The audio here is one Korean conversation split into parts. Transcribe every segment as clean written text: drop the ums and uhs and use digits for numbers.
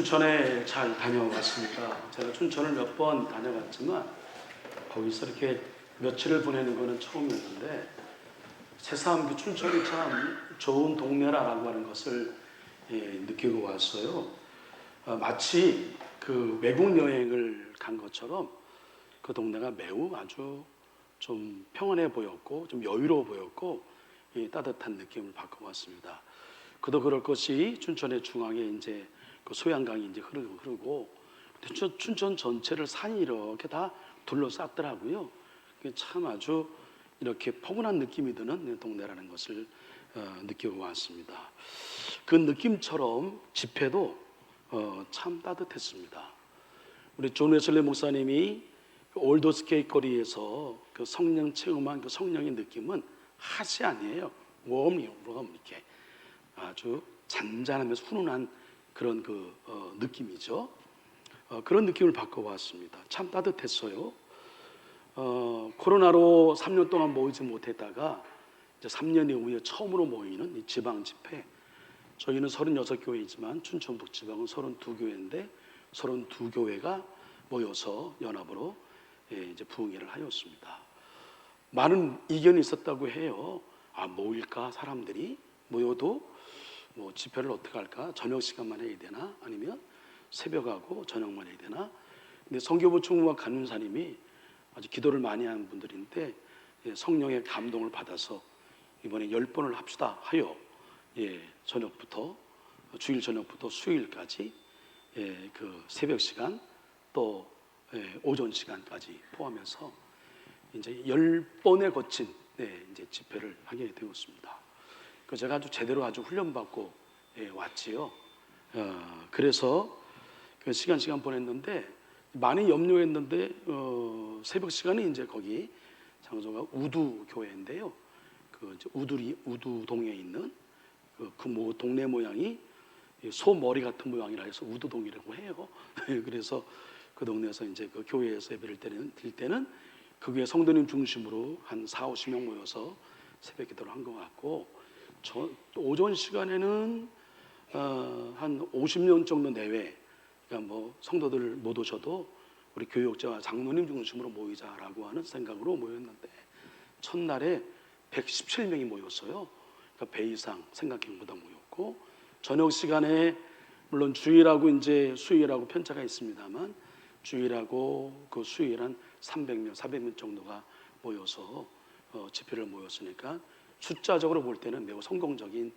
춘천에 잘 다녀왔습니다. 제가 춘천을 몇 번 다녀갔지만 거기서 이렇게 며칠을 보내는 거는 처음이었는데 새삼 그 춘천이 참 좋은 동네라고 하는 것을 느끼고 왔어요. 마치 그 외국 여행을 간 것처럼 그 동네가 매우 아주 좀 평안해 보였고 좀 여유로워 보였고 따뜻한 느낌을 받고 왔습니다. 그도 그럴 것이 춘천의 중앙에 이제 그 소양강이 이제 흐르고 춘천 전체를 산이 이렇게 다 둘러쌌더라고요. 참 아주 이렇게 포근한 느낌이 드는 동네라는 것을 느끼고 왔습니다. 그 느낌처럼 집회도 참 따뜻했습니다. 우리 존 웨슬리 목사님이 그 올드스케이 거리에서 그 성령 체험한 그 성령의 느낌은 핫이 아니에요. 웜 이렇게 아주 잔잔하면서 훈훈한 그런 그 느낌이죠. 그런 느낌을 받고 왔습니다. 참 따뜻했어요. 코로나로 3년 동안 모이지 못했다가 이제 3년 이후에 처음으로 모이는 이 지방 집회. 저희는 36교회이지만 춘천 북지방은 32교회인데 32교회가 모여서 연합으로 이제 부흥회를 하였습니다. 많은 이견이 있었다고 해요. 모일까 사람들이 모여도 뭐 집회를 어떻게 할까? 저녁 시간만 해야 되나? 아니면 새벽하고 저녁만 해야 되나? 근데 성교부 총무와 간문사님이 아주 기도를 많이 하는 분들인데 성령의 감동을 받아서 이번에 10번을 합시다 하여 저녁부터 주일 저녁부터 수요일까지 그 새벽 시간 또 오전 시간까지 포함해서 이제 10번에 거친 이제 집회를 하게 되었습니다. 그 제가 아주 제대로 아주 훈련받고 왔지요. 그래서 그 시간 보냈는데 많이 염려했는데 새벽 시간에 이제 거기 장소가 우두 교회인데요. 그 이제 우두동에 있는 그 동네 모양이 소 머리 같은 모양이라 해서 우두동이라고 해요. 그래서 그 동네에서 이제 그 교회에서 예배를 드릴 때는 그 교회 성도님 중심으로 한 40-50명 모여서 새벽 기도를 한 것 같고 오전 시간에는 한 50명 정도 내외, 그러니까 뭐 성도들 못 오셔도 우리 교육자와 장로님 중심으로 모이자라고 하는 생각으로 모였는데 첫날에 117명이 모였어요. 그러니까 배 이상 생각형보다 모였고 저녁 시간에 물론 주일하고 이제 수요일하고 편차가 있습니다만 주일하고 그 수요일 한 300명, 400명 정도가 모여서 집회를 모였으니까 숫자적으로 볼 때는 매우 성공적인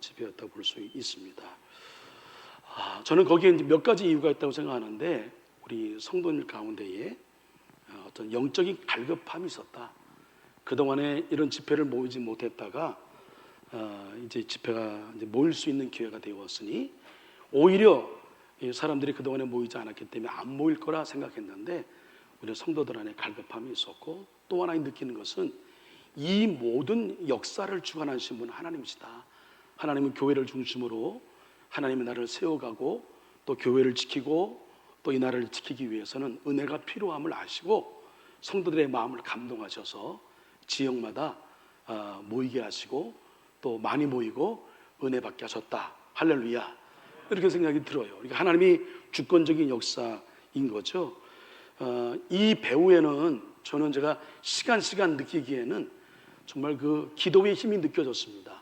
집회였다고 볼 수 있습니다. 저는 거기에 이제 몇 가지 이유가 있다고 생각하는데 우리 성도님 가운데에 어떤 영적인 갈급함이 있었다. 그동안에 이런 집회를 모이지 못했다가 이제 집회가 이제 모일 수 있는 기회가 되었으니 오히려 사람들이 그동안에 모이지 않았기 때문에 안 모일 거라 생각했는데 우리 성도들 안에 갈급함이 있었고 또 하나 느끼는 것은 이 모든 역사를 주관하신 분은 하나님이시다. 하나님은 교회를 중심으로 하나님의 나라를 세워가고 또 교회를 지키고 또 이 나라를 지키기 위해서는 은혜가 필요함을 아시고 성도들의 마음을 감동하셔서 지역마다 모이게 하시고 또 많이 모이고 은혜 받게 하셨다. 할렐루야. 이렇게 생각이 들어요. 그러니까 하나님이 주권적인 역사인 거죠. 이 배후에는 저는 제가 시간 느끼기에는 정말 그 기도의 힘이 느껴졌습니다.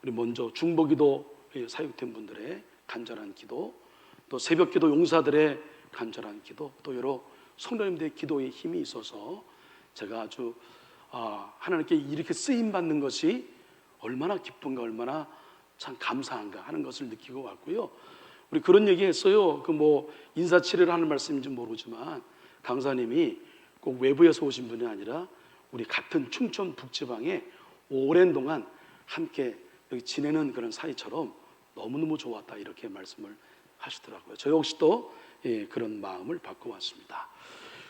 우리 먼저 중보기도 사역된 분들의 간절한 기도, 또 새벽기도 용사들의 간절한 기도, 또 여러 성도님들의 기도의 힘이 있어서 제가 아주 하나님께 이렇게 쓰임 받는 것이 얼마나 기쁜가, 얼마나 참 감사한가 하는 것을 느끼고 왔고요. 우리 그런 얘기했어요. 그 뭐 인사치레를 하는 말씀인지 모르지만 강사님이 꼭 외부에서 오신 분이 아니라 우리 같은 충청 북지방에 오랜 동안 함께 여기 지내는 그런 사이처럼 너무너무 좋았다 이렇게 말씀을 하시더라고요. 저 역시도 그런 마음을 받고 왔습니다.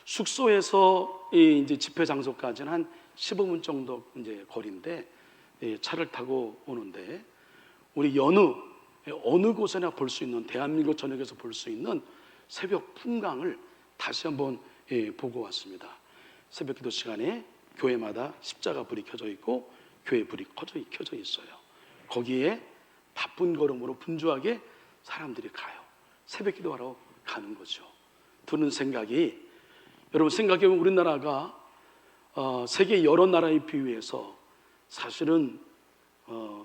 숙소에서 이제 집회 장소까지는 한 15분 정도 이제 거리인데 차를 타고 오는데 우리 어느 곳에나 볼 수 있는 대한민국 전역에서 볼 수 있는 새벽 풍광을 다시 한번 보고 왔습니다. 새벽 기도 시간에 교회마다 십자가 불이 켜져 있고 교회 불이 켜져 있어요. 거기에 바쁜 걸음으로 분주하게 사람들이 가요. 새벽 기도하러 가는 거죠. 드는 생각이, 여러분 생각해보면 우리나라가 세계 여러 나라에 비유해서 사실은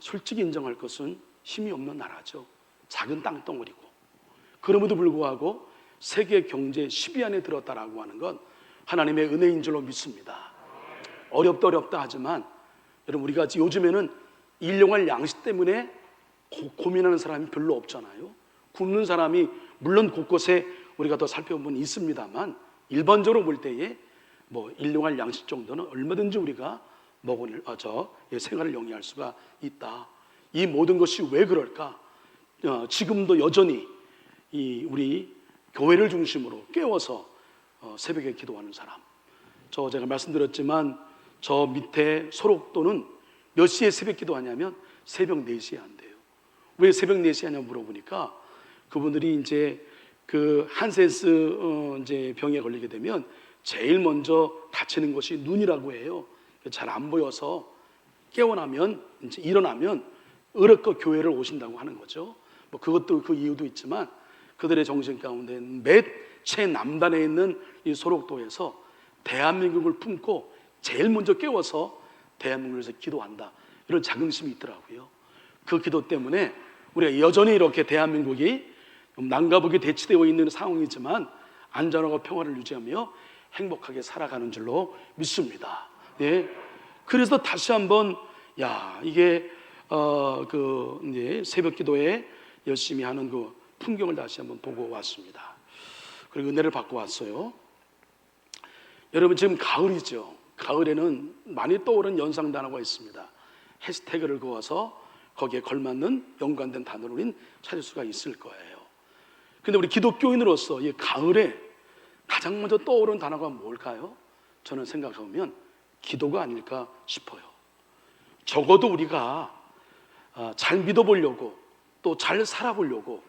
솔직히 인정할 것은 힘이 없는 나라죠. 작은 땅덩어리고. 그럼에도 불구하고 세계 경제 10위 안에 들었다라고 하는 건 하나님의 은혜인 줄로 믿습니다. 어렵다 하지만 여러분, 우리가 요즘에는 일용할 양식 때문에 고민하는 사람이 별로 없잖아요. 굶는 사람이 물론 곳곳에 우리가 더 살펴보면 있습니다만, 일반적으로 볼 때에 일용할 양식 정도는 얼마든지 우리가 생활을 영위할 수가 있다. 이 모든 것이 왜 그럴까? 지금도 여전히 우리 교회를 중심으로 깨워서 새벽에 기도하는 사람. 제가 말씀드렸지만 저 밑에 소록도는 몇 시에 새벽 기도하냐면 새벽 4시에 한대요. 왜 새벽 4시에 하냐 물어보니까 그분들이 이제 그 한센스 이제 병에 걸리게 되면 제일 먼저 다치는 것이 눈이라고 해요. 잘 안 보여서 깨어나면, 이제 일어나면 어렵고 교회를 오신다고 하는 거죠. 그것도 그 이유도 있지만 그들의 정신 가운데 몇 최남단에 있는 이 소록도에서 대한민국을 품고 제일 먼저 깨워서 대한민국을 위해서 기도한다, 이런 자긍심이 있더라고요. 그 기도 때문에 우리가 여전히 이렇게 대한민국이 난가보게 대치되어 있는 상황이지만 안전하고 평화를 유지하며 행복하게 살아가는 줄로 믿습니다. 예. 그래서 다시 한번 이게 이제 새벽 기도에 열심히 하는 그 풍경을 다시 한번 보고 왔습니다. 그리고 은혜를 받고 왔어요. 여러분, 지금 가을이죠. 가을에는 많이 떠오르는 연상 단어가 있습니다. 해시태그를 그어서 거기에 걸맞는 연관된 단어를 우린 찾을 수가 있을 거예요. 근데 우리 기독교인으로서 이 가을에 가장 먼저 떠오르는 단어가 뭘까요? 저는 생각해보면 기도가 아닐까 싶어요. 적어도 우리가 잘 믿어보려고, 또 잘 살아보려고,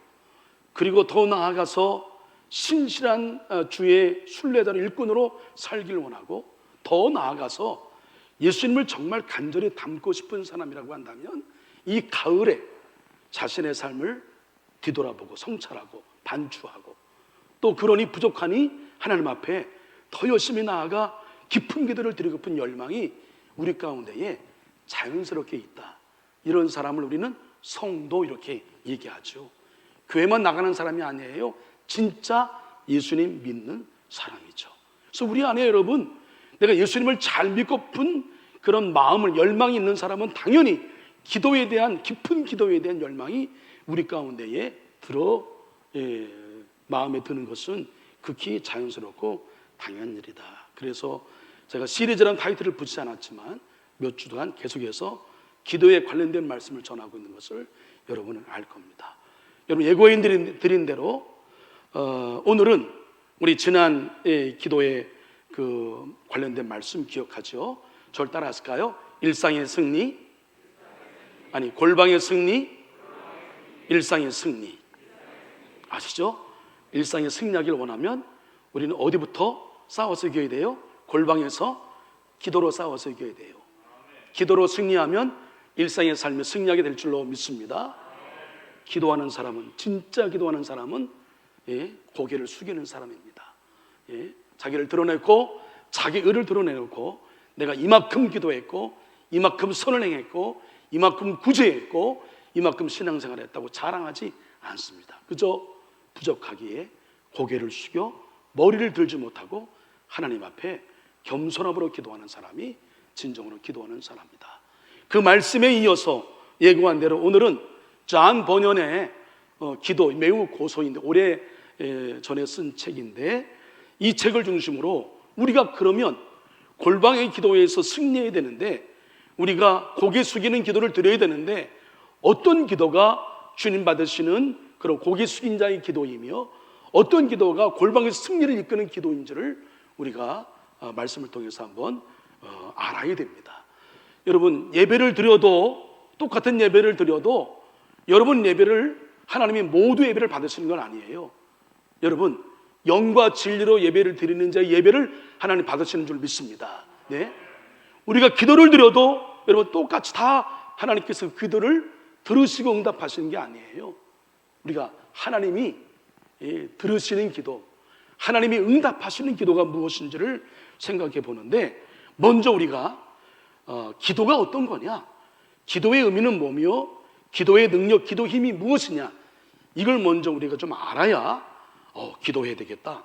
그리고 더 나아가서 신실한 주의 순례자의 일꾼으로 살기를 원하고, 더 나아가서 예수님을 정말 간절히 닮고 싶은 사람이라고 한다면 이 가을에 자신의 삶을 뒤돌아보고 성찰하고 반추하고, 또 그러니 부족하니 하나님 앞에 더 열심히 나아가 깊은 기도를 드리고픈 열망이 우리 가운데에 자연스럽게 있다. 이런 사람을 우리는 성도 이렇게 얘기하죠. 교회만 나가는 사람이 아니에요. 진짜 예수님 믿는 사람이죠. 그래서 우리 안에 여러분, 내가 예수님을 잘 믿고픈 그런 마음을, 열망이 있는 사람은 당연히 기도에 대한, 깊은 기도에 대한 열망이 우리 가운데에 마음에 드는 것은 극히 자연스럽고 당연한 일이다. 그래서 제가 시리즈라는 타이틀을 붙이지 않았지만 몇 주 동안 계속해서 기도에 관련된 말씀을 전하고 있는 것을 여러분은 알 겁니다. 여러분, 예고해 드린 대로 오늘은 우리 지난 기도에 그 관련된 말씀 기억하죠? 저를 따라하실까요? 일상의 승리, 골방의 승리, 일상의 승리. 아시죠? 일상에 승리하길 원하면 우리는 어디부터 싸워서 이겨야 돼요? 골방에서 기도로 싸워서 이겨야 돼요. 기도로 승리하면 일상의 삶에 승리하게 될 줄로 믿습니다. 기도하는 사람은, 진짜 기도하는 사람은 고개를 숙이는 사람입니다. 자기를 드러내고 자기 의를 드러내놓고 내가 이만큼 기도했고, 이만큼 선을 행했고, 이만큼 구제했고, 이만큼 신앙생활을 했다고 자랑하지 않습니다. 그저 부족하기에 고개를 숙여 머리를 들지 못하고 하나님 앞에 겸손함으로 기도하는 사람이 진정으로 기도하는 사람이다. 그 말씀에 이어서 예고한 대로 오늘은 존 버년의 기도, 매우 고소인데 오래 전에 쓴 책인데, 이 책을 중심으로 우리가 그러면 골방의 기도에서 승리해야 되는데, 우리가 고개 숙이는 기도를 드려야 되는데, 어떤 기도가 주님 받으시는 그런 고개 숙인 자의 기도이며 어떤 기도가 골방에서 승리를 이끄는 기도인지를 우리가 말씀을 통해서 한번 알아야 됩니다. 여러분, 예배를 드려도, 똑같은 예배를 드려도 여러분 예배를 하나님이 모두 예배를 받으시는 건 아니에요. 여러분, 영과 진리로 예배를 드리는 자의 예배를 하나님 받으시는 줄 믿습니다. 네? 우리가 기도를 드려도 여러분 똑같이 다 하나님께서 기도를 들으시고 응답하시는 게 아니에요. 우리가 하나님이 들으시는 기도, 하나님이 응답하시는 기도가 무엇인지를 생각해 보는데, 먼저 우리가 기도가 어떤 거냐, 기도의 의미는 뭐며 기도의 능력, 기도 힘이 무엇이냐, 이걸 먼저 우리가 좀 알아야 기도해야 되겠다,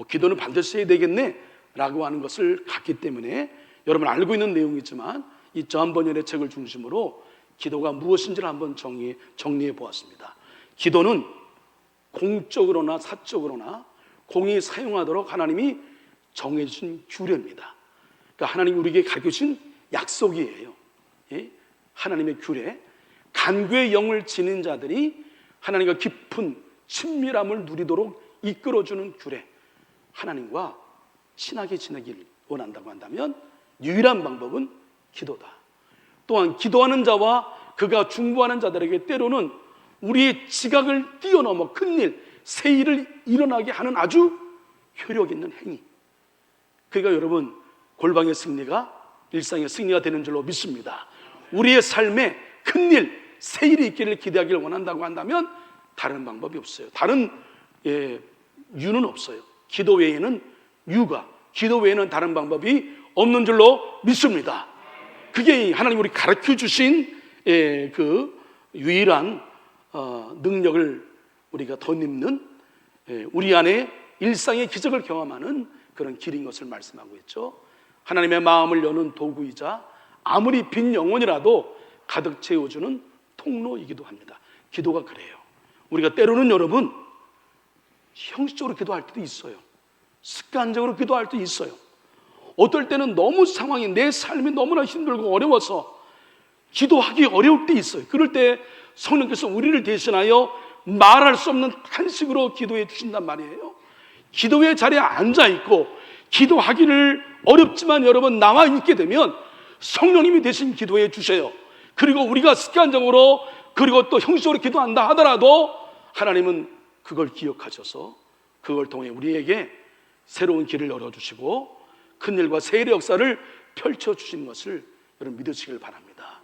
기도는 반드시 해야 되겠네 라고 하는 것을 갖기 때문에, 여러분 알고 있는 내용이지만 이 존 버년의 책을 중심으로 기도가 무엇인지를 한번 정리해 보았습니다. 기도는 공적으로나 사적으로나 공히 사용하도록 하나님이 정해주신 규례입니다. 그러니까 하나님이 우리에게 가르쳐주신 약속이에요. 하나님의 규례, 간구의 영을 지닌 자들이 하나님과 깊은 친밀함을 누리도록 이끌어주는 규례, 하나님과 친하게 지내길 원한다고 한다면 유일한 방법은 기도다. 또한 기도하는 자와 그가 중보하는 자들에게 때로는 우리의 지각을 뛰어넘어 큰일, 새 일을 일어나게 하는 아주 효력 있는 행위, 그러니까 여러분 골방의 승리가 일상의 승리가 되는 줄로 믿습니다. 우리의 삶에 큰일, 새 일이 있기를 기대하기를 원한다고 한다면 다른 방법이 없어요. 다른 유는 없어요. 기도 외에는 기도 외에는 다른 방법이 없는 줄로 믿습니다. 그게 하나님 우리 가르쳐 주신 그 유일한 능력을 우리가 덧입는, 우리 안에 일상의 기적을 경험하는 그런 길인 것을 말씀하고 있죠. 하나님의 마음을 여는 도구이자 아무리 빈 영혼이라도 가득 채워주는 통로이기도 합니다. 기도가 그래요. 우리가 때로는 여러분 형식적으로 기도할 때도 있어요. 습관적으로 기도할 때도 있어요. 어떨 때는 너무 상황이, 내 삶이 너무나 힘들고 어려워서 기도하기 어려울 때 있어요. 그럴 때 성령께서 우리를 대신하여 말할 수 없는 탄식으로 기도해 주신단 말이에요. 기도의 자리에 앉아있고 기도하기를 어렵지만 여러분 나와 있게 되면 성령님이 대신 기도해 주셔요. 그리고 우리가 습관적으로 그리고 또 형식적으로 기도한다 하더라도 하나님은 그걸 기억하셔서 그걸 통해 우리에게 새로운 길을 열어주시고 큰일과 세일의 역사를 펼쳐주시는 것을 여러분 믿으시길 바랍니다.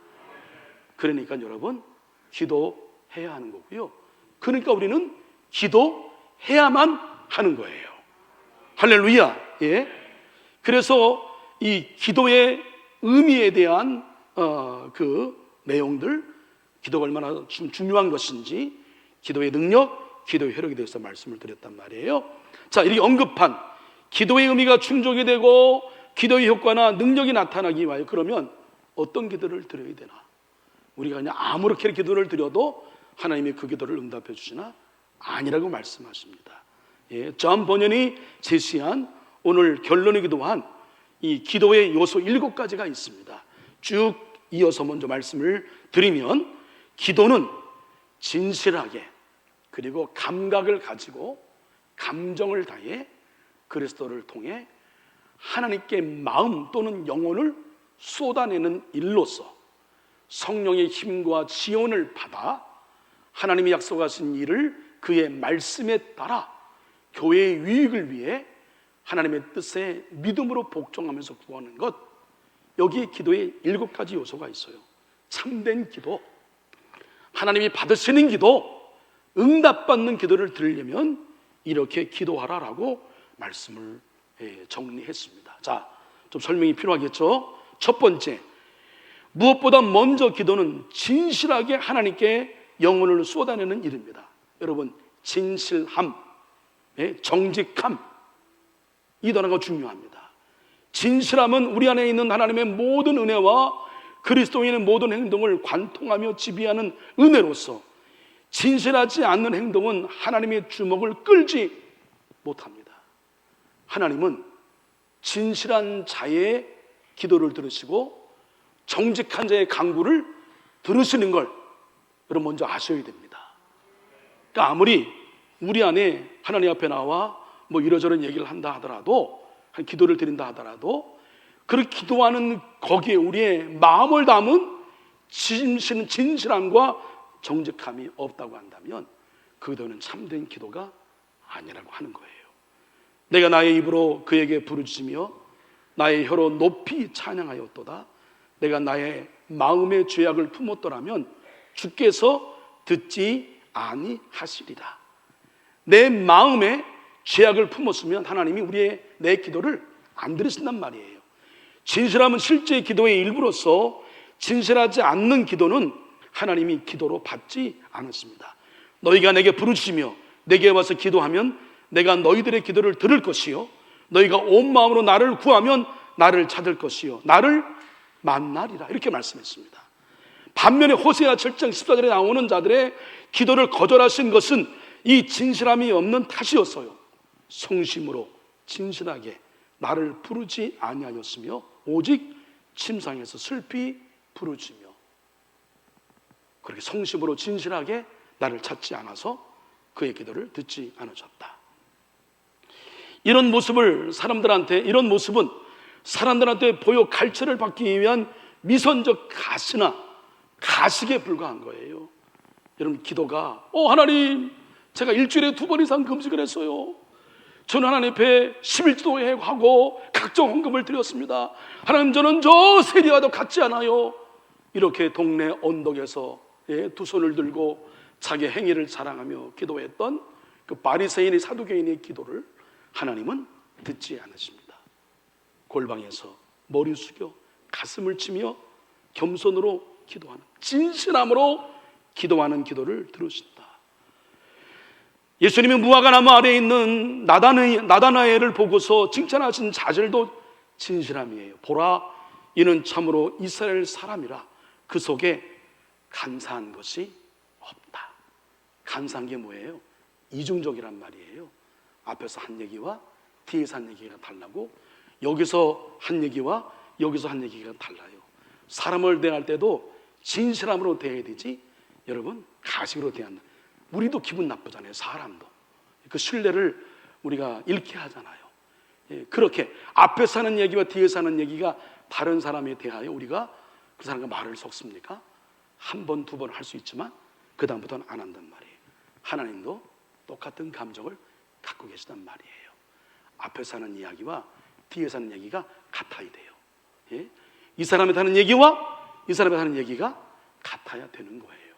그러니까 여러분 기도해야 하는 거고요. 그러니까 우리는 기도해야만 하는 거예요. 할렐루야. 그래서 이 기도의 의미에 대한 그 내용들, 기도가 얼마나 중요한 것인지, 기도의 능력, 기도의 효력에 대해서 말씀을 드렸단 말이에요. 자, 이렇게 언급한 기도의 의미가 충족이 되고 기도의 효과나 능력이 나타나기 위하여 그러면 어떤 기도를 드려야 되나? 우리가 그냥 아무렇게 기도를 드려도 하나님이 그 기도를 응답해 주시나? 아니라고 말씀하십니다. 존 버년이 제시한 오늘 결론이기도 한 이 기도의 요소 7가지가 있습니다. 쭉 이어서 먼저 말씀을 드리면, 기도는 진실하게 그리고 감각을 가지고 감정을 다해 그리스도를 통해 하나님께 마음 또는 영혼을 쏟아내는 일로서 성령의 힘과 지원을 받아 하나님이 약속하신 일을 그의 말씀에 따라 교회의 유익을 위해 하나님의 뜻에 믿음으로 복종하면서 구하는 것, 여기에 기도의 7가지 요소가 있어요. 참된 기도, 하나님이 받으시는 기도, 응답받는 기도를 드리려면 이렇게 기도하라라고 말씀을 정리했습니다. 자, 좀 설명이 필요하겠죠. 첫 번째, 무엇보다 먼저 기도는 진실하게 하나님께 영혼을 쏟아내는 일입니다. 여러분, 진실함, 정직함, 이 단어가 중요합니다. 진실함은 우리 안에 있는 하나님의 모든 은혜와 그리스도인의 모든 행동을 관통하며 지배하는 은혜로서, 진실하지 않는 행동은 하나님의 주목을 끌지 못합니다. 하나님은 진실한 자의 기도를 들으시고 정직한 자의 간구를 들으시는 걸 여러분 먼저 아셔야 됩니다. 그러니까 아무리 우리 안에 하나님 앞에 나와 뭐 이러저런 얘기를 한다 하더라도, 한 기도를 드린다 하더라도, 그렇게 기도하는 거기에 우리의 마음을 담은 진실함과 정직함이 없다고 한다면 그 기도는 참된 기도가 아니라고 하는 거예요. 내가 나의 입으로 그에게 부르짖으며 나의 혀로 높이 찬양하였도다. 내가 나의 마음의 죄악을 품었더라면 주께서 듣지 아니하시리라. 내 마음에 죄악을 품었으면 하나님이 내 기도를 안 들으신단 말이에요. 진실함은 실제의 기도의 일부로서 진실하지 않는 기도는 하나님이 기도로 받지 않았습니다. 너희가 내게 부르시며 내게 와서 기도하면 내가 너희들의 기도를 들을 것이요 너희가 온 마음으로 나를 구하면 나를 찾을 것이요 나를 만나리라, 이렇게 말씀했습니다. 반면에 호세아 7장 14절에 나오는 자들의 기도를 거절하신 것은 이 진실함이 없는 탓이었어요. 성심으로 진실하게 나를 부르지 아니하였으며 오직 침상에서 슬피 부르짖며, 그렇게 성심으로 진실하게 나를 찾지 않아서 그의 기도를 듣지 않으셨다. 이런 모습은 사람들한테 보여 갈채를 받기 위한 미선적 가식에 불과한 거예요. 여러분, 기도가 하나님, 제가 일주일에 2번 이상 금식을 했어요. 저는 하나님 앞에 11기도 하고 각종 헌금을 드렸습니다. 하나님, 저는 저 세리와도 같지 않아요. 이렇게 동네 언덕에서 두 손을 들고 자기 행위를 자랑하며 기도했던 그 바리새인의 사두개인의 기도를 하나님은 듣지 않으십니다. 골방에서 머리 숙여 가슴을 치며 겸손으로 기도하는, 진실함으로 기도하는 기도를 들으신다. 예수님이 무화과나무 아래에 있는 나다나엘을 보고서 칭찬하신 자질도 진실함이에요. 보라, 이는 참으로 이스라엘 사람이라 그 속에 간사한 것이 없다. 간사한 게 뭐예요? 이중적이란 말이에요. 앞에서 한 얘기와 뒤에서 한 얘기가 달라고, 여기서 한 얘기와 여기서 한 얘기가 달라요. 사람을 대할 때도 진실함으로 대해야 되지, 여러분, 가식으로 대한다. 우리도 기분 나쁘잖아요. 사람도 그 신뢰를 우리가 잃게 하잖아요. 그렇게 앞에서 하는 얘기와 뒤에서 하는 얘기가 다른 사람에 대하여 우리가 그 사람과 말을 섞습니까? 한 번, 2번 할 수 있지만 그 다음부터는 안 한단 말이에요. 하나님도 똑같은 감정을 갖고 계시단 말이에요. 앞에서 하는 이야기와 뒤에서 하는 얘기가 같아야 돼요. 이 사람이 하는 얘기와 이 사람이 하는 얘기가 같아야 되는 거예요.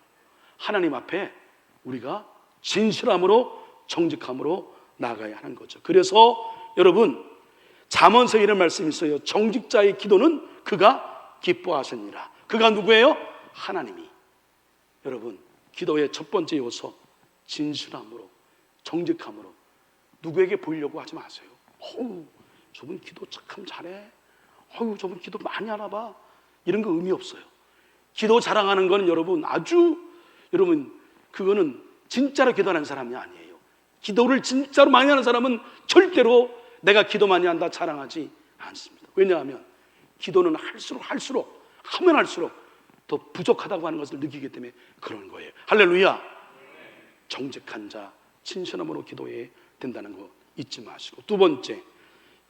하나님 앞에 우리가 진실함으로 정직함으로 나아가야 하는 거죠. 그래서 여러분, 잠언서 이런 말씀이 있어요. 정직자의 기도는 그가 기뻐하시니라. 그가 누구예요? 하나님이. 여러분, 기도의 첫 번째 요소, 진실함으로 정직함으로. 누구에게 보이려고 하지 마세요. 저분 기도 참 잘해. 저분 기도 많이 하나 봐. 이런 거 의미 없어요. 기도 자랑하는 건 여러분, 그거는 진짜로 기도하는 사람이 아니에요. 기도를 진짜로 많이 하는 사람은 절대로 내가 기도 많이 한다 자랑하지 않습니다. 왜냐하면 기도는 하면 할수록 더 부족하다고 하는 것을 느끼기 때문에 그런 거예요. 할렐루야. 정직한 자, 진실함으로 기도해야 된다는 거 잊지 마시고, 두 번째,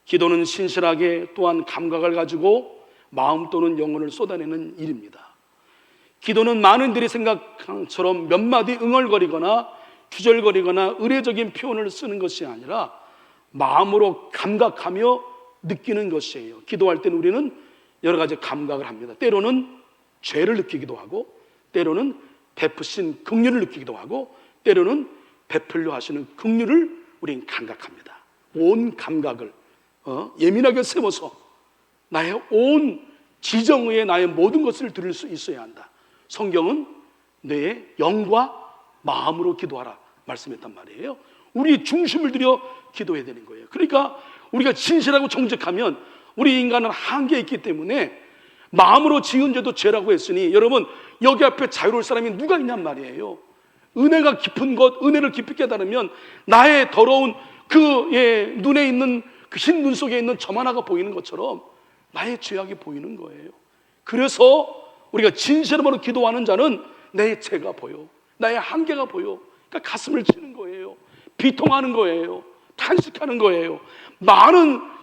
기도는 신실하게 또한 감각을 가지고 마음 또는 영혼을 쏟아내는 일입니다. 기도는 많은 이들의 생각처럼 몇 마디 응얼거리거나 주절거리거나 의례적인 표현을 쓰는 것이 아니라 마음으로 감각하며 느끼는 것이에요. 기도할 때는 우리는 여러 가지 감각을 합니다. 때로는 죄를 느끼기도 하고, 때로는 베푸신 긍휼을 느끼기도 하고, 때로는 베풀려 하시는 긍휼을 우리는 감각합니다. 온 감각을 예민하게 세워서 나의 온 지정의에 나의 모든 것을 들을 수 있어야 한다. 성경은 내 영과 마음으로 기도하라 말씀했단 말이에요. 우리 중심을 들여 기도해야 되는 거예요. 그러니까 우리가 진실하고 정직하면 우리 인간은 한계에 있기 때문에 마음으로 지은 죄도 죄라고 했으니, 여러분, 여기 앞에 자유로울 사람이 누가 있냔 말이에요. 은혜가 깊은 것, 은혜를 깊이 깨달으면 나의 더러운 눈에 있는 그 흰 눈 속에 있는 점 하나가 보이는 것처럼 나의 죄악이 보이는 거예요. 그래서 우리가 진실함으로 기도하는 자는 내 죄가 보여, 나의 한계가 보여. 그러니까 가슴을 치는 거예요. 비통하는 거예요. 탄식하는 거예요.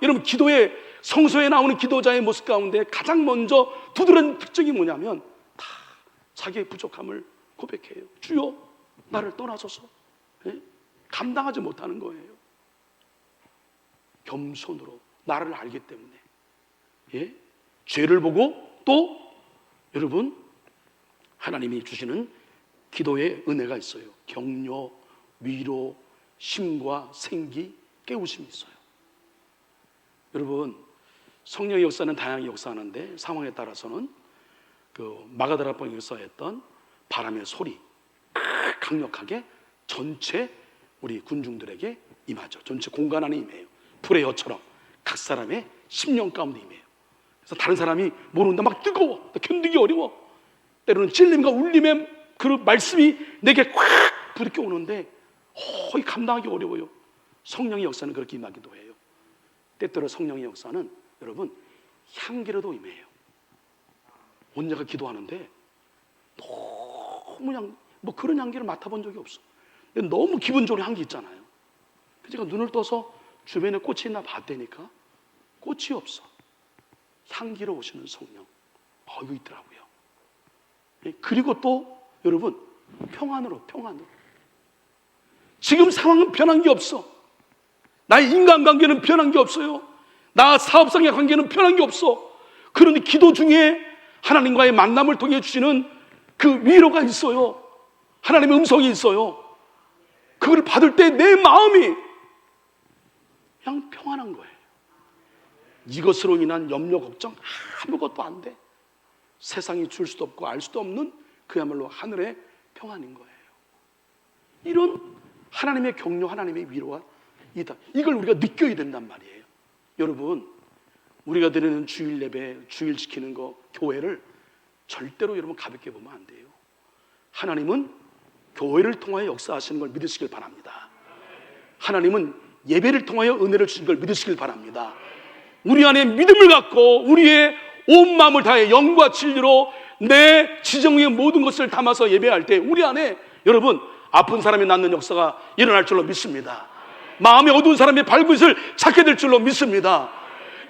여러분, 기도에, 성소에 나오는 기도자의 모습 가운데 가장 먼저 두드러진 특징이 뭐냐면 다 자기의 부족함을 고백해요. 주여, 나를 떠나소서. 감당하지 못하는 거예요. 겸손으로 나를 알기 때문에. 죄를 보고 또 여러분, 하나님이 주시는 기도의 은혜가 있어요. 격려, 위로, 쉼과 생기, 깨우심이 있어요. 여러분, 성령의 역사는 다양하게 역사하는데 상황에 따라서는 그 마가다락방에 역사했던 바람의 소리 강력하게 전체 우리 군중들에게 임하죠. 전체 공간 안에 임해요. 불의 여처럼 각 사람의 심령 가운데 임해요. 그래서 다른 사람이 모르는데 막 뜨거워, 견디기 어려워. 때로는 찔림과 울림의 그 말씀이 내게 콱 부딪혀 오는데 거의 감당하기 어려워요. 성령의 역사는 그렇게 임하기도 해요. 때때로 성령의 역사는 여러분 향기로도 임해요. 언제가 기도하는데 너무 그냥 뭐 그런 향기를 맡아본 적이 없어. 근데 너무 기분 좋은 향기 있잖아요. 제가 눈을 떠서 주변에 꽃이 있나 봤다니까 꽃이 없어. 향기로 오시는 성령, 이거 있더라고요. 그리고 또 여러분 평안으로. 지금 상황은 변한 게 없어. 나의 인간관계는 변한 게 없어요. 나 사업상의 관계는 변한 게 없어. 그런데 기도 중에 하나님과의 만남을 통해 주시는 그 위로가 있어요. 하나님의 음성이 있어요. 그걸 받을 때 내 마음이 그냥 평안한 거예요. 이것으로 인한 염려 걱정 아무것도 안 돼. 세상이 줄 수도 없고 알 수도 없는 그야말로 하늘의 평안인 거예요. 이런 하나님의 격려, 하나님의 위로가 있다. 이걸 우리가 느껴야 된단 말이에요. 여러분, 우리가 드리는 주일 예배, 주일 지키는 거, 교회를 절대로 여러분 가볍게 보면 안 돼요. 하나님은 교회를 통하여 역사하시는 걸 믿으시길 바랍니다. 하나님은 예배를 통하여 은혜를 주신 걸 믿으시길 바랍니다. 우리 안에 믿음을 갖고 우리의 온 마음을 다해 영과 진리로 내 지정의 모든 것을 담아서 예배할 때 우리 안에 여러분 아픈 사람이 낫는 역사가 일어날 줄로 믿습니다. 마음이 어두운 사람의 발끝을 찾게 될 줄로 믿습니다.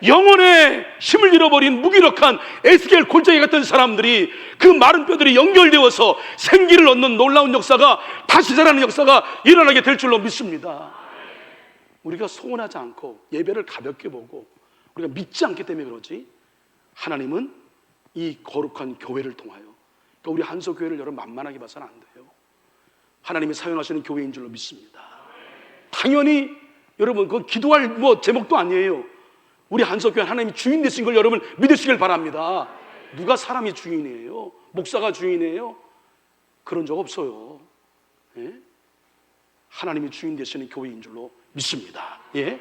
영혼의 힘을 잃어버린 무기력한 에스겔 골짜기 같은 사람들이 그 마른 뼈들이 연결되어서 생기를 얻는 놀라운 역사가 다시 자라는 역사가 일어나게 될 줄로 믿습니다. 우리가 소원하지 않고 예배를 가볍게 보고 우리가 믿지 않기 때문에 그러지, 하나님은 이 거룩한 교회를 통하여, 그러니까 우리 한석교회를 여러분 만만하게 봐서는 안 돼요. 하나님이 사용하시는 교회인 줄로 믿습니다. 당연히 여러분 그 기도할 제목도 아니에요. 우리 한석교회 하나님이 주인 되신 걸 여러분 믿으시길 바랍니다. 누가 사람이 주인이에요? 목사가 주인이에요? 그런 적 없어요. 예? 하나님이 주인 되시는 교회인 줄로 믿습니다. 예?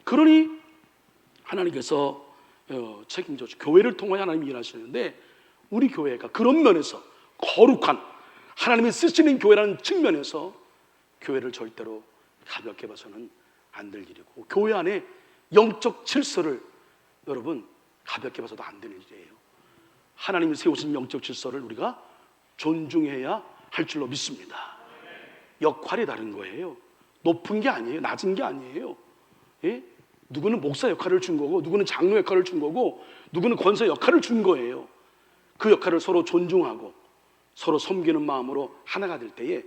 그러니 하나님께서 책임져 교회를 통해 하나님이 일하시는데 우리 교회가 그런 면에서 거룩한 하나님이 쓰시는 교회라는 측면에서 교회를 절대로 가볍게 봐서는 안 될 일이고, 교회 안에 영적 질서를 여러분 가볍게 봐서도 안 되는 일이에요. 하나님이 세우신 영적 질서를 우리가 존중해야 할 줄로 믿습니다. 역할이 다른 거예요. 높은 게 아니에요. 낮은 게 아니에요. 예? 누구는 목사 역할을 준 거고, 누구는 장로 역할을 준 거고, 누구는 권사 역할을 준 거예요. 그 역할을 서로 존중하고 서로 섬기는 마음으로 하나가 될 때에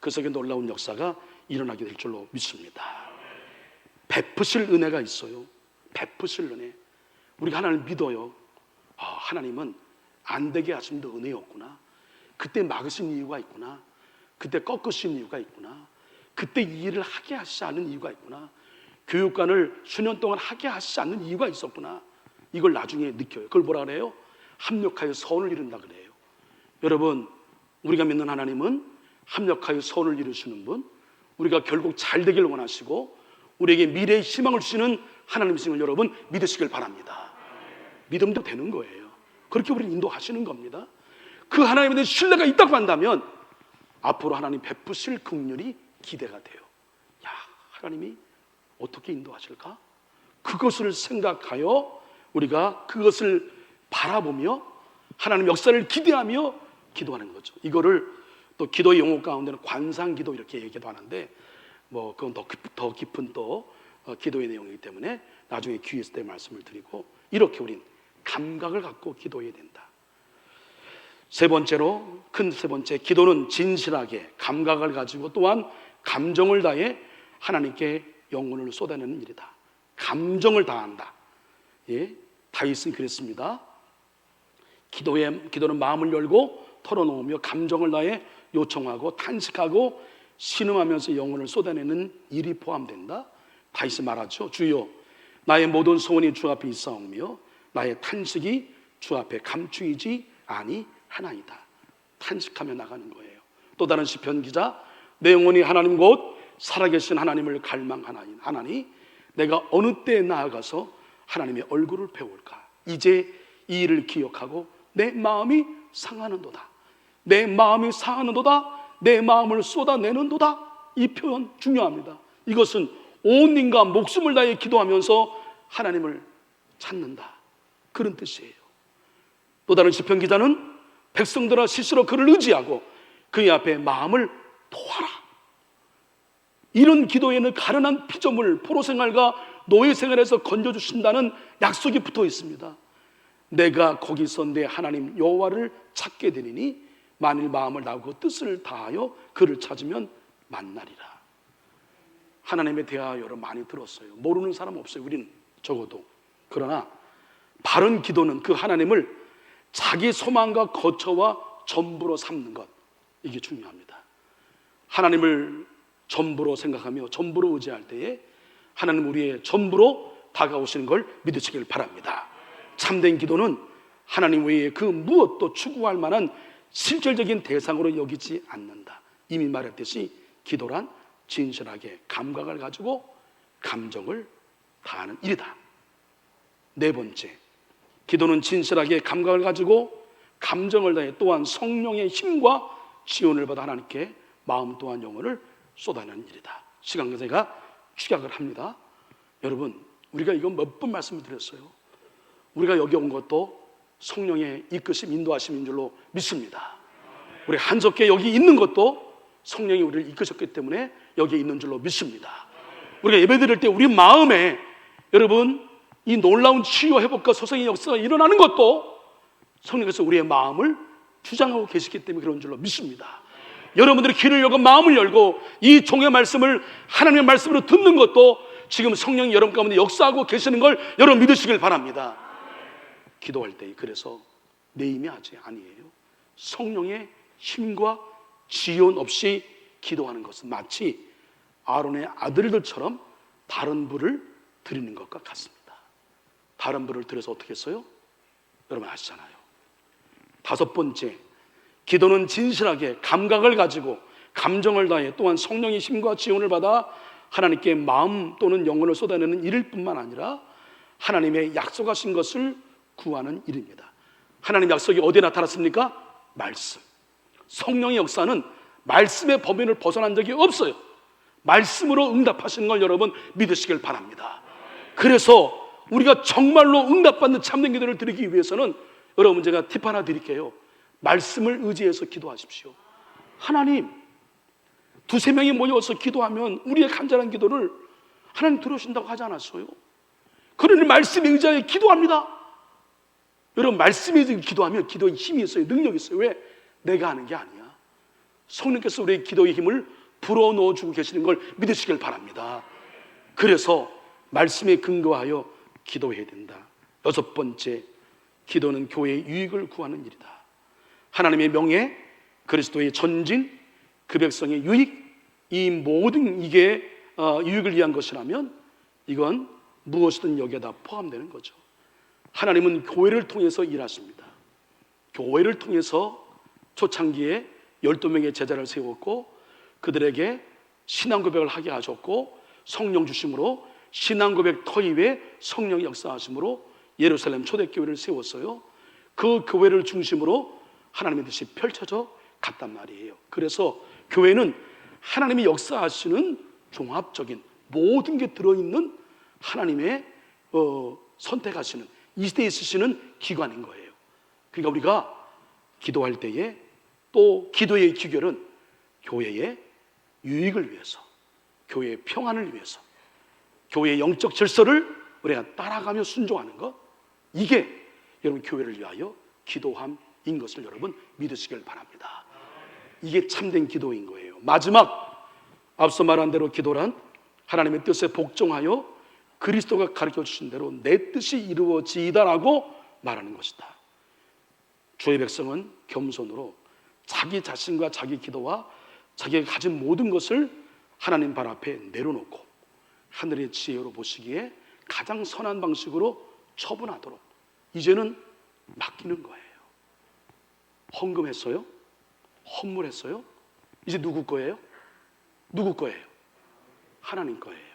그 속에 놀라운 역사가 일어나게 될 줄로 믿습니다. 베푸실 은혜가 있어요. 베푸실 은혜. 우리가 하나님을 믿어요. 하나님은 안 되게 하신 도 은혜였구나. 그때 막으신 이유가 있구나. 그때 꺾으신 이유가 있구나. 그때 이 일을 하게 하시지 않는 이유가 있구나. 교육관을 수년 동안 하게 하시지 않는 이유가 있었구나. 이걸 나중에 느껴요. 그걸 뭐라 그래요? 합력하여 선을 이룬다 그래요. 여러분, 우리가 믿는 하나님은 합력하여 선을 이루시는 분, 우리가 결국 잘 되길 원하시고 우리에게 미래의 희망을 주시는 하나님이신 걸 여러분 믿으시길 바랍니다. 믿음도 되는 거예요. 그렇게 우리를 인도하시는 겁니다. 그 하나님에 대한 신뢰가 있다고 한다면 앞으로 하나님 베푸실 긍휼이 기대가 돼요. 야, 하나님이 어떻게 인도하실까? 그것을 생각하여 우리가 그것을 바라보며 하나님 역사를 기대하며 기도하는 거죠. 이거를 또 기도의 용어 가운데는 관상기도 이렇게 얘기도 하는데 그건 더 깊은 또 기도의 내용이기 때문에 나중에 기회 있을 때 말씀을 드리고, 이렇게 우린 감각을 갖고 기도해야 된다. 세 번째로, 큰 세 번째, 기도는 진실하게 감각을 가지고 또한 감정을 다해 하나님께 영혼을 쏟아내는 일이다. 감정을 다한다. 예, 다윗은 그랬습니다. 기도는 마음을 열고 털어놓으며 감정을 다해 요청하고 탄식하고 신음하면서 영혼을 쏟아내는 일이 포함된다. 다시 말하죠. 주여, 나의 모든 소원이 주 앞에 있사오며 나의 탄식이 주 앞에 감추이지 아니하나이다. 탄식하며 나가는 거예요. 또 다른 시편 기자, 내 영혼이 하나님 곧 살아계신 하나님을 갈망하나니 내가 어느 때에 나아가서 하나님의 얼굴을 배울까. 이제 이 일을 기억하고 내 마음이 상하는도다. 내 마음이 상하는도다. 내 마음을 쏟아내는도다. 이 표현 중요합니다. 이것은 온 힘과 목숨을 다해 기도하면서 하나님을 찾는다, 그런 뜻이에요. 또 다른 시편 기자는 백성들아 스스로 그를 의지하고 그의 앞에 마음을 토하라. 이런 기도에는 가련한 피조물, 포로 생활과 노예 생활에서 건져주신다는 약속이 붙어 있습니다. 내가 거기서 내 하나님 여호와를 찾게 되리니 만일 마음을 다하고 뜻을 다하여 그를 찾으면 만나리라. 하나님에 대하여 여러분 많이 들었어요. 모르는 사람 없어요. 우리는 적어도. 그러나 바른 기도는 그 하나님을 자기 소망과 거처와 전부로 삼는 것, 이게 중요합니다. 하나님을 전부로 생각하며 전부로 의지할 때에 하나님 우리의 전부로 다가오시는 걸 믿으시길 바랍니다. 참된 기도는 하나님 외에 그 무엇도 추구할 만한 실질적인 대상으로 여기지 않는다. 이미 말했듯이 기도란 진실하게 감각을 가지고 감정을 다하는 일이다. 네 번째, 기도는 진실하게 감각을 가지고 감정을 다해 또한 성령의 힘과 지원을 받아 하나님께 마음 또한 영혼을 쏟아내는 일이다. 시간 관계가 축약을 합니다. 여러분, 우리가 이거 몇 번 말씀을 드렸어요. 우리가 여기 온 것도 성령의 이끄심, 인도하심인 줄로 믿습니다. 우리 한석계 여기 있는 것도 성령이 우리를 이끄셨기 때문에 여기에 있는 줄로 믿습니다. 우리가 예배드릴 때 우리 마음에 여러분 이 놀라운 치유 회복과 소생의 역사가 일어나는 것도 성령께서 우리의 마음을 주장하고 계시기 때문에 그런 줄로 믿습니다. 여러분들이 귀를 열고 마음을 열고 이 종의 말씀을 하나님의 말씀으로 듣는 것도 지금 성령이 여러분 가운데 역사하고 계시는 걸 여러분 믿으시길 바랍니다. 기도할 때 그래서 내 힘이 아직 아니에요. 성령의 힘과 지원 없이 기도하는 것은 마치 아론의 아들들처럼 다른 불을 드리는 것과 같습니다. 다른 불을 들여서 어떻게 했어요? 여러분 아시잖아요. 다섯 번째, 기도는 진실하게 감각을 가지고 감정을 다해 또한 성령의 힘과 지원을 받아 하나님께 마음 또는 영혼을 쏟아내는 일일 뿐만 아니라 하나님의 약속하신 것을 구하는 일입니다. 하나님의 약속이 어디에 나타났습니까? 말씀. 성령의 역사는 말씀의 범위를 벗어난 적이 없어요. 말씀으로 응답하시는 걸 여러분 믿으시길 바랍니다. 그래서 우리가 정말로 응답받는 참된 기도를 드리기 위해서는 여러분 제가 팁 하나 드릴게요. 말씀을 의지해서 기도하십시오. 하나님, 두세 명이 모여서 기도하면 우리의 간절한 기도를 하나님 들으신다고 하지 않았어요? 그러니 말씀에 의지하여 기도합니다. 여러분 말씀에 의지하여 기도하면 기도에 힘이 있어요. 능력이 있어요. 왜? 내가 하는 게 아니야. 성령께서 우리의 기도의 힘을 불어넣어 주고 계시는 걸 믿으시길 바랍니다. 그래서 말씀에 근거하여 기도해야 된다. 여섯 번째, 기도는 교회의 유익을 구하는 일이다. 하나님의 명예, 그리스도의 전진, 그 백성의 유익, 이 모든 이게 유익을 위한 것이라면 이건 무엇이든 여기에 다 포함되는 거죠. 하나님은 교회를 통해서 일하십니다. 교회를 통해서 초창기에 12명의 제자를 세웠고 그들에게 신앙 고백을 하게 하셨고 성령 주심으로 신앙 고백 터입에 성령 역사하심으로 예루살렘 초대교회를 세웠어요. 그 교회를 중심으로 하나님의 뜻이 펼쳐져 갔단 말이에요. 그래서 교회는 하나님이 역사하시는 종합적인 모든 게 들어있는 하나님의 선택하시는 이 시대에 있으시는 기관인 거예요. 그러니까 우리가 기도할 때에 또 기도의 기결은 교회의 유익을 위해서, 교회의 평안을 위해서, 교회의 영적 질서를 우리가 따라가며 순종하는 것, 이게 여러분 교회를 위하여 기도함인 것을 여러분 믿으시길 바랍니다. 이게 참된 기도인 거예요. 마지막, 앞서 말한 대로 기도란 하나님의 뜻에 복종하여 그리스도가 가르쳐 주신 대로 내 뜻이 이루어지이다라고 말하는 것이다. 주의 백성은 겸손으로 자기 자신과 자기 기도와 자기가 가진 모든 것을 하나님 발 앞에 내려놓고 하늘의 지혜로 보시기에 가장 선한 방식으로 처분하도록 이제는 맡기는 거예요. 헌금했어요? 헌물했어요? 이제 누구 거예요? 누구 거예요? 하나님 거예요.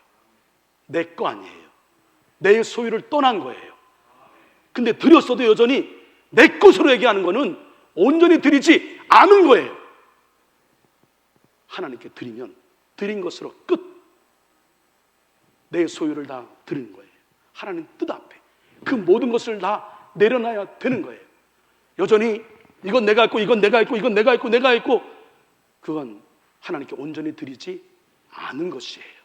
내 거 아니에요. 내 소유를 떠난 거예요. 근데 드렸어도 여전히 내 것으로 얘기하는 거는 온전히 드리지 않은 거예요. 하나님께 드리면 드린 것으로 끝. 내 소유를 다 드리는 거예요. 하나님 뜻 앞에 그 모든 것을 다 내려놔야 되는 거예요. 여전히 이건 내가 있고 이건 내가 있고 이건 내가 있고 내가 있고, 그건 하나님께 온전히 드리지 않은 것이에요.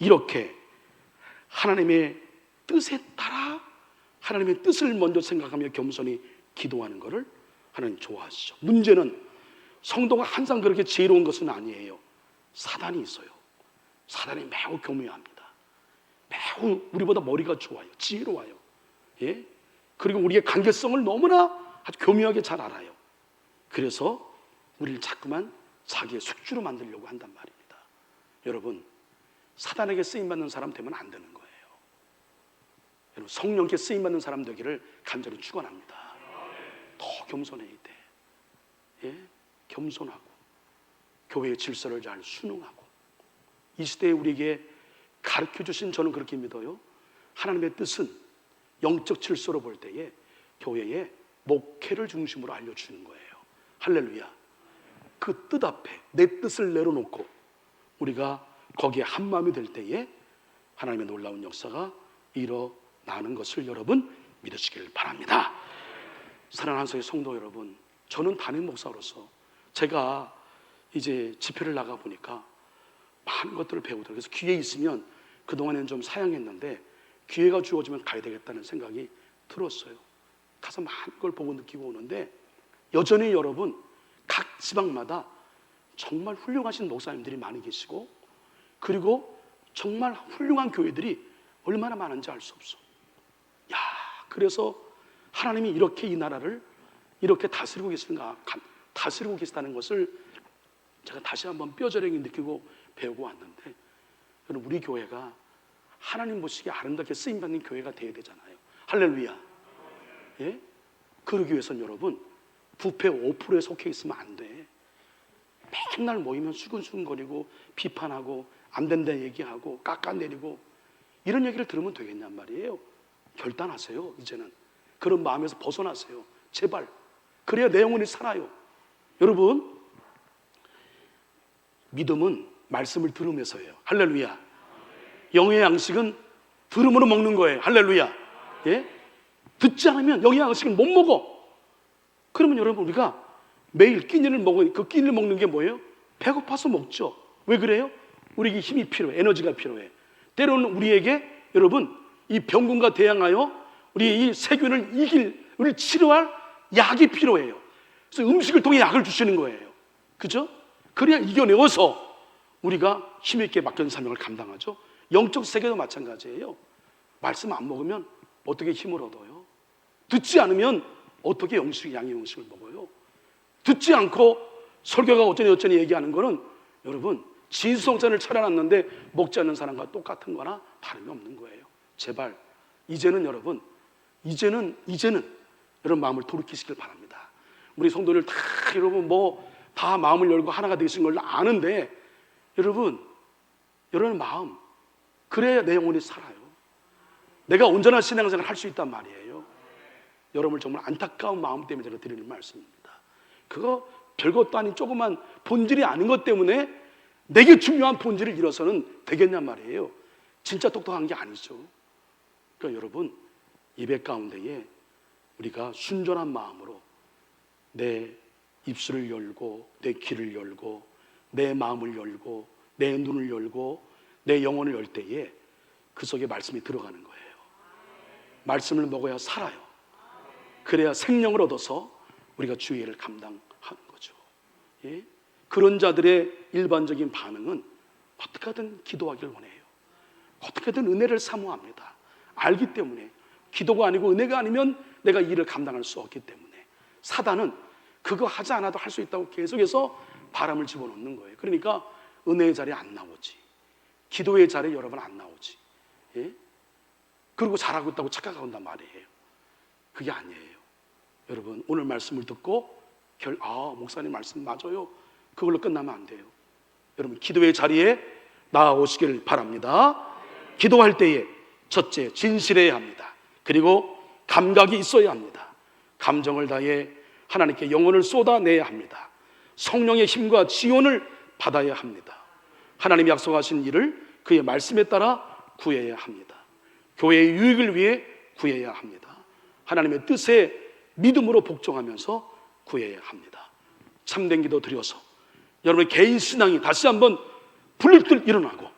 이렇게 하나님의 뜻에 따라 하나님의 뜻을 먼저 생각하며 겸손히 기도하는 것을 하나님 좋아하시죠. 문제는 성도가 항상 그렇게 지혜로운 것은 아니에요. 사단이 있어요. 사단이 매우 교묘합니다. 매우 우리보다 머리가 좋아요. 지혜로워요. 예? 그리고 우리의 관계성을 너무나 아주 교묘하게 잘 알아요. 그래서 우리를 자꾸만 자기의 숙주로 만들려고 한단 말입니다. 여러분, 사단에게 쓰임받는 사람 되면 안 되는 거예요. 여러분, 성령께 쓰임받는 사람 되기를 간절히 축원합니다. 더 겸손해야 돼. 예? 겸손하고 교회의 질서를 잘 순응하고, 이 시대에 우리에게 가르쳐주신, 저는 그렇게 믿어요, 하나님의 뜻은 영적 질서로 볼 때에 교회의 목회를 중심으로 알려주는 거예요. 할렐루야. 그 뜻 앞에 내 뜻을 내려놓고 우리가 거기에 한마음이 될 때에 하나님의 놀라운 역사가 일어나는 것을 여러분 믿으시길 바랍니다. 사랑하는 한석의 성도 여러분, 저는 담임 목사로서 제가 이제 집회를 나가 보니까 많은 것들을 배우더라고요. 그래서 기회 있으면 그동안에는 좀 사양했는데 기회가 주어지면 가야 되겠다는 생각이 들었어요. 가서 많은 걸 보고 느끼고 오는데, 여전히 여러분 각 지방마다 정말 훌륭하신 목사님들이 많이 계시고, 그리고 정말 훌륭한 교회들이 얼마나 많은지 알 수 없어. 야, 그래서 하나님이 이렇게 이 나라를 이렇게 다스리고 계시다는 것을 제가 다시 한번 뼈저리게 느끼고 배우고 왔는데, 여러분, 우리 교회가 하나님 보시기에 아름답게 쓰임받는 교회가 되어야 되잖아요. 할렐루야. 예? 그러기 위해서는 여러분, 부패 5%에 속해 있으면 안 돼. 맨날 모이면 수근수근거리고 비판하고 안 된다 얘기하고 깎아내리고 이런 얘기를 들으면 되겠냔 말이에요. 결단하세요. 이제는 그런 마음에서 벗어나세요. 제발. 그래야 내 영혼이 살아요. 여러분, 믿음은 말씀을 들으면서예요. 할렐루야. 영의 양식은 들음으로 먹는 거예요. 할렐루야. 예? 듣지 않으면 영의 양식을 못 먹어. 그러면 여러분, 우리가 매일 끼니를 먹어요. 그 끼니를 먹는 게 뭐예요? 배고파서 먹죠. 왜 그래요? 우리에게 힘이 필요해. 에너지가 필요해. 때로는 우리에게 여러분, 이 병군과 대항하여 우리 이 세균을 우리 치료할 약이 필요해요. 그래서 음식을 통해 약을 주시는 거예요. 그죠? 그래야 이겨내어서 우리가 힘있게 맡겨진 사명을 감당하죠. 영적 세계도 마찬가지예요. 말씀 안 먹으면 어떻게 힘을 얻어요? 듣지 않으면 어떻게 양의 영식을 먹어요? 듣지 않고 설교가 어쩌니 얘기하는 거는 여러분, 진수성찬을 차려놨는데 먹지 않는 사람과 똑같은 거나 다름이 없는 거예요. 제발 이제는 여러분, 이제는 여러분 마음을 돌이키시길 바랍니다. 우리 성도들 다 여러분 다 마음을 열고 하나가 되신 걸 아는데, 여러분 마음, 그래야 내 영혼이 살아요. 내가 온전한 신앙생활을 할 수 있단 말이에요. 여러분을 정말 안타까운 마음 때문에 제가 드리는 말씀입니다. 그거 별것도 아닌 조그만 본질이 아닌 것 때문에 내게 중요한 본질을 잃어서는 되겠냔 말이에요. 진짜 똑똑한 게 아니죠. 그러니까 여러분, 예배 가운데에 우리가 순전한 마음으로 내 입술을 열고 내 귀를 열고 내 마음을 열고 내 눈을 열고 내 영혼을 열 때에 그 속에 말씀이 들어가는 거예요. 말씀을 먹어야 살아요. 그래야 생명을 얻어서 우리가 주의 일을 감당하는 거죠. 예? 그런 자들의 일반적인 반응은 어떻게든 기도하기를 원해요. 어떻게든 은혜를 사모합니다. 알기 때문에. 기도가 아니고 은혜가 아니면 내가 이 일을 감당할 수 없기 때문에. 사단은 그거 하지 않아도 할 수 있다고 계속해서 바람을 집어넣는 거예요. 그러니까 은혜의 자리에 안 나오지, 기도의 자리에 여러분 안 나오지. 예? 그리고 잘하고 있다고 착각하고 온단 말이에요. 그게 아니에요. 여러분, 오늘 말씀을 듣고 목사님 말씀 맞아요, 그걸로 끝나면 안 돼요. 여러분, 기도의 자리에 나오시기를 바랍니다. 기도할 때에 첫째, 진실해야 합니다. 그리고 감각이 있어야 합니다. 감정을 다해 하나님께 영혼을 쏟아내야 합니다. 성령의 힘과 지원을 받아야 합니다. 하나님이 약속하신 일을 그의 말씀에 따라 구해야 합니다. 교회의 유익을 위해 구해야 합니다. 하나님의 뜻에 믿음으로 복종하면서 구해야 합니다. 참된 기도 드려서 여러분의 개인 신앙이 다시 한번 불일듯 일어나고,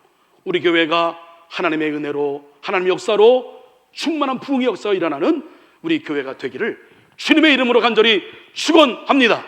우리 교회가 하나님의 은혜로, 하나님의 역사로 충만한 부흥의 역사가 일어나는 우리 교회가 되기를 주님의 이름으로 간절히 축원합니다.